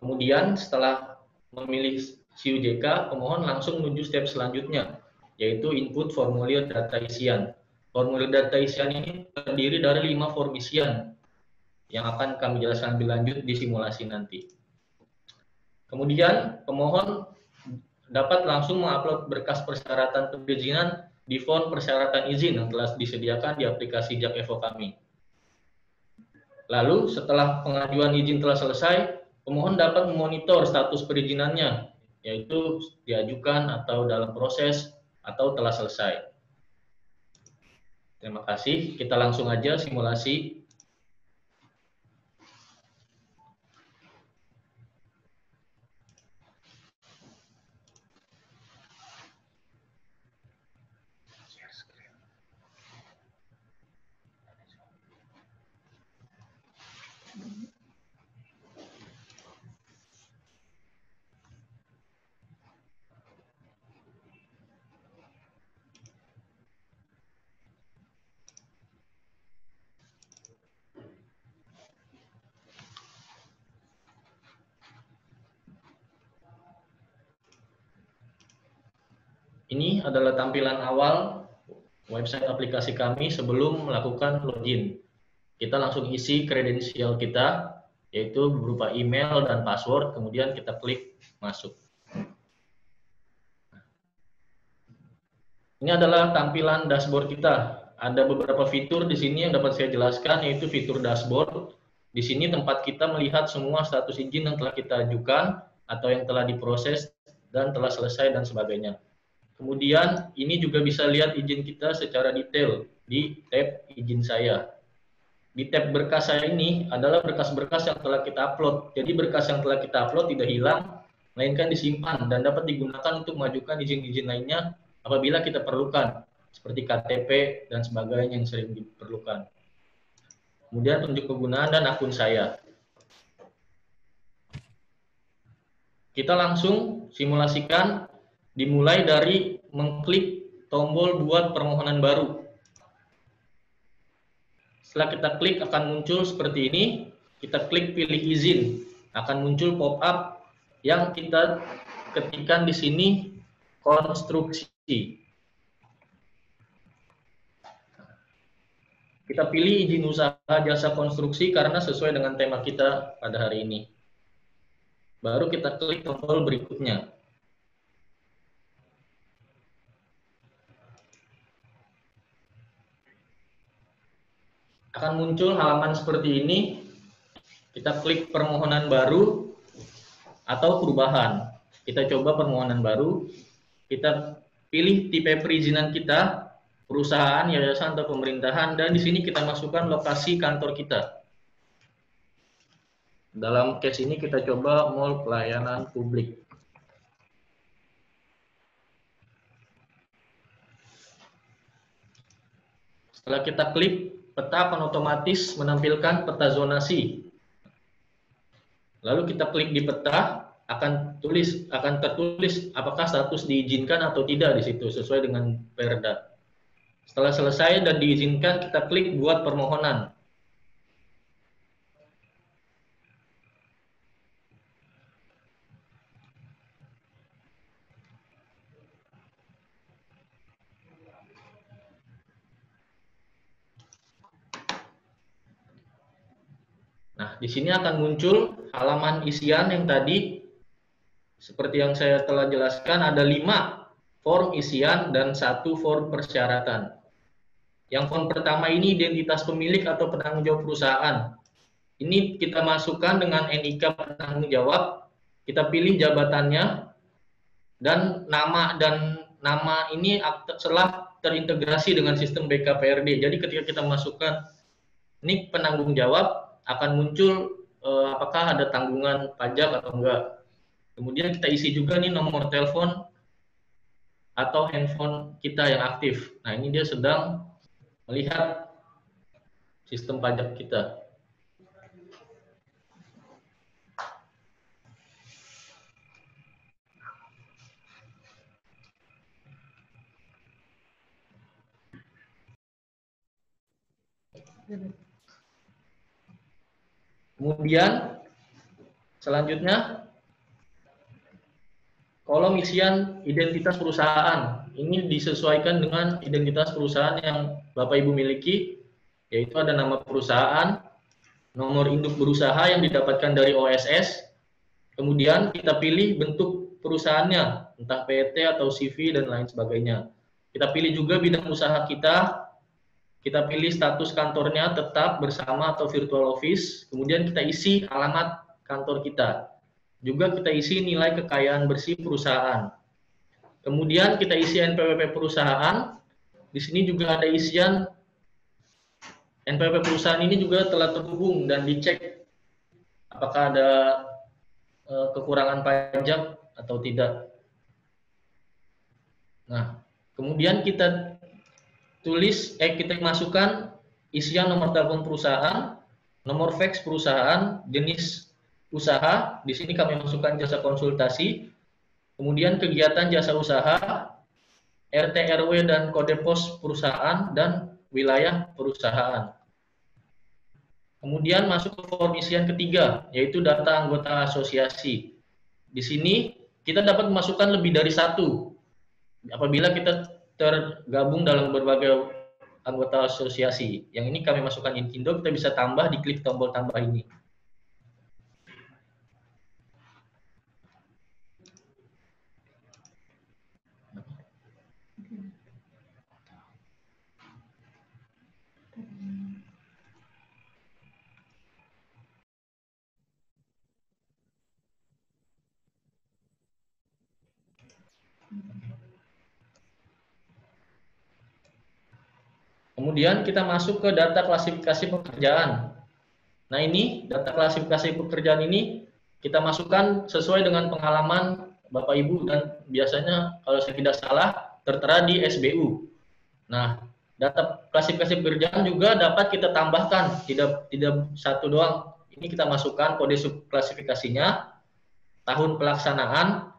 Kemudian setelah memilih SIUJK, pemohon langsung menuju step selanjutnya, yaitu input formulir data isian. Formulir data isian ini terdiri dari 5 form isian yang akan kami jelaskan lebih lanjut di simulasi nanti. Kemudian pemohon dapat langsung mengupload berkas persyaratan perizinan di form persyaratan izin yang telah disediakan di aplikasi Jak Evo kami. Lalu setelah pengajuan izin telah selesai, pemohon dapat memonitor status perizinannya, yaitu diajukan atau dalam proses atau telah selesai. Terima kasih. Kita langsung aja simulasi. Ini adalah tampilan awal website aplikasi kami sebelum melakukan login. Kita langsung isi kredensial kita, yaitu berupa email dan password, kemudian kita klik masuk. Ini adalah tampilan dashboard kita. Ada beberapa fitur di sini yang dapat saya jelaskan, yaitu fitur dashboard. Di sini tempat kita melihat semua status izin yang telah kita ajukan atau yang telah diproses dan telah selesai dan sebagainya. Kemudian ini juga bisa lihat izin kita secara detail di tab izin saya. Di tab berkas saya ini adalah berkas-berkas yang telah kita upload. Jadi berkas yang telah kita upload tidak hilang, melainkan disimpan dan dapat digunakan untuk mengajukan izin-izin lainnya apabila kita perlukan, seperti KTP dan sebagainya yang sering diperlukan. Kemudian penunjuk kegunaan dan akun saya. Kita langsung simulasikan, dimulai dari mengklik tombol buat permohonan baru. Setelah kita klik akan muncul seperti ini, kita klik pilih izin, akan muncul pop-up yang kita ketikkan di sini konstruksi. Kita pilih izin usaha jasa konstruksi karena sesuai dengan tema kita pada hari ini. Baru kita klik tombol berikutnya. Akan muncul halaman seperti ini. Kita klik permohonan baru atau perubahan. Kita coba permohonan baru. Kita pilih tipe perizinan kita, perusahaan, yayasan, atau pemerintahan, dan di sini kita masukkan lokasi kantor kita. Dalam case ini kita coba mall pelayanan publik. Setelah kita klik, peta akan otomatis menampilkan peta zonasi. Lalu kita klik di peta, akan tertulis apakah status diizinkan atau tidak di situ sesuai dengan Perda. Setelah selesai dan diizinkan, kita klik buat permohonan. Nah, di sini akan muncul halaman isian yang tadi, seperti yang saya telah jelaskan, ada 5 form isian dan 1 form persyaratan. Yang form pertama ini identitas pemilik atau penanggung jawab perusahaan. Ini kita masukkan dengan NIK penanggung jawab, kita pilih jabatannya, dan nama ini telah terintegrasi dengan sistem BKPRD. Jadi ketika kita masukkan NIK penanggung jawab, akan muncul apakah ada tanggungan pajak atau enggak. Kemudian kita isi juga nih nomor telepon atau handphone kita yang aktif. Nah, ini dia sedang melihat sistem pajak kita. Kemudian Selanjutnya, kolom isian identitas perusahaan. Ini disesuaikan dengan identitas perusahaan yang Bapak Ibu miliki, yaitu ada nama perusahaan, nomor induk berusaha yang didapatkan dari OSS, kemudian kita pilih bentuk perusahaannya, entah PT atau CV dan lain sebagainya. Kita pilih juga bidang usaha kita pilih status kantornya tetap, bersama atau virtual office, kemudian kita isi alamat kantor kita. Juga kita isi nilai kekayaan bersih perusahaan. Kemudian kita isi NPWP perusahaan. Di sini juga ada isian NPWP perusahaan ini juga telah terhubung dan dicek apakah ada kekurangan pajak atau tidak. Nah, kemudian kita kita masukkan isian nomor telepon perusahaan, nomor fax perusahaan, jenis usaha. Di sini kami masukkan jasa konsultasi, kemudian kegiatan jasa usaha, RT RW dan kode pos perusahaan dan wilayah perusahaan. Kemudian masuk ke form isian ketiga, yaitu data anggota asosiasi. Di sini kita dapat memasukkan lebih dari satu. Apabila kita tergabung dalam berbagai anggota asosiasi. Yang ini kami masukkan Inkindo, kita bisa tambah, diklik tombol tambah ini. Kemudian kita masuk ke data klasifikasi pekerjaan. Nah ini, data klasifikasi pekerjaan ini kita masukkan sesuai dengan pengalaman Bapak Ibu dan biasanya kalau saya tidak salah tertera di SBU. Nah, data klasifikasi pekerjaan juga dapat kita tambahkan, tidak satu doang. Ini kita masukkan kode subklasifikasinya, tahun pelaksanaan,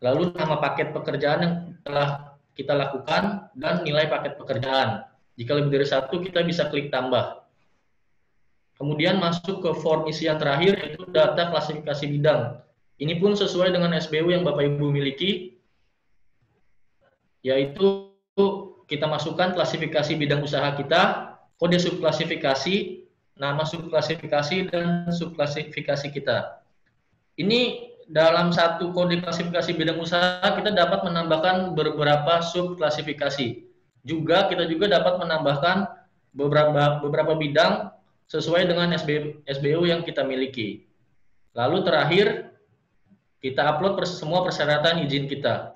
lalu nama paket pekerjaan yang telah kita lakukan, dan nilai paket pekerjaan. Jika lebih dari satu, kita bisa klik tambah. Kemudian masuk ke form isian terakhir, yaitu data klasifikasi bidang. Ini pun sesuai dengan SBU yang Bapak Ibu miliki, yaitu kita masukkan klasifikasi bidang usaha kita, kode subklasifikasi, nama subklasifikasi, dan subklasifikasi kita. Ini dalam satu kode klasifikasi bidang usaha kita dapat menambahkan beberapa subklasifikasi. Kita juga dapat menambahkan beberapa bidang sesuai dengan SBU yang kita miliki. Lalu terakhir, kita upload semua persyaratan izin kita.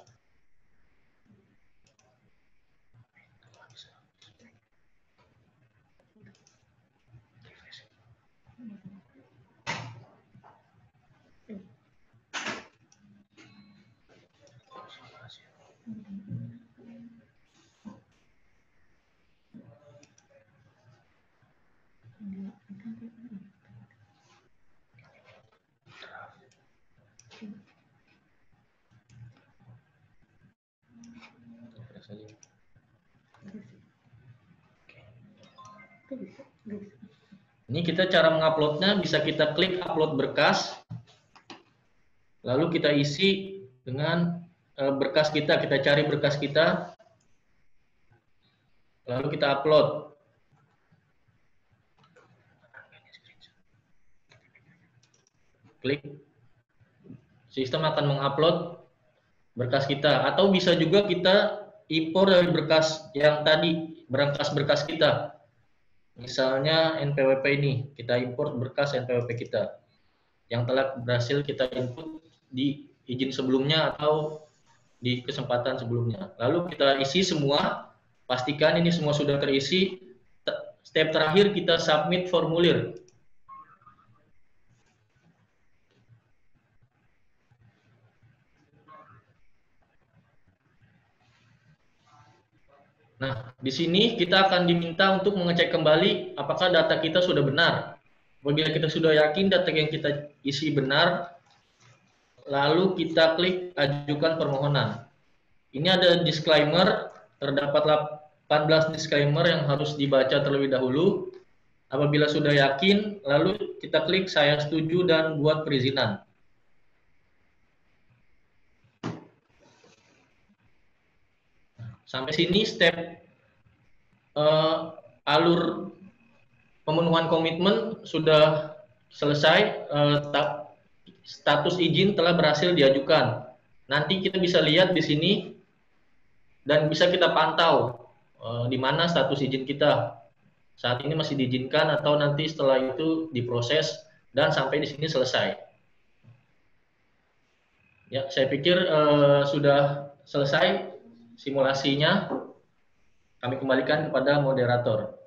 Ini kita cara menguploadnya, bisa kita klik upload berkas, lalu kita isi dengan berkas kita cari berkas kita, lalu kita upload. Klik, sistem akan mengupload berkas kita, atau bisa juga kita impor dari berkas yang tadi, berkas kita. Misalnya NPWP ini, kita import berkas NPWP kita yang telah berhasil kita input di izin sebelumnya atau di kesempatan sebelumnya. Lalu kita isi semua, pastikan ini semua sudah terisi. Step terakhir kita submit formulir. Nah, di sini kita akan diminta untuk mengecek kembali apakah data kita sudah benar. Apabila kita sudah yakin data yang kita isi benar, lalu kita klik ajukan permohonan. Ini ada disclaimer, terdapat 18 disclaimer yang harus dibaca terlebih dahulu. Apabila sudah yakin, lalu kita klik saya setuju dan buat perizinan. Sampai sini step alur pemenuhan komitmen sudah selesai, status izin telah berhasil diajukan. Nanti kita bisa lihat di sini dan bisa kita pantau di mana status izin kita. Saat ini masih diizinkan atau nanti setelah itu diproses dan sampai di sini selesai. Ya, saya pikir sudah selesai simulasinya. Kami kembalikan kepada moderator.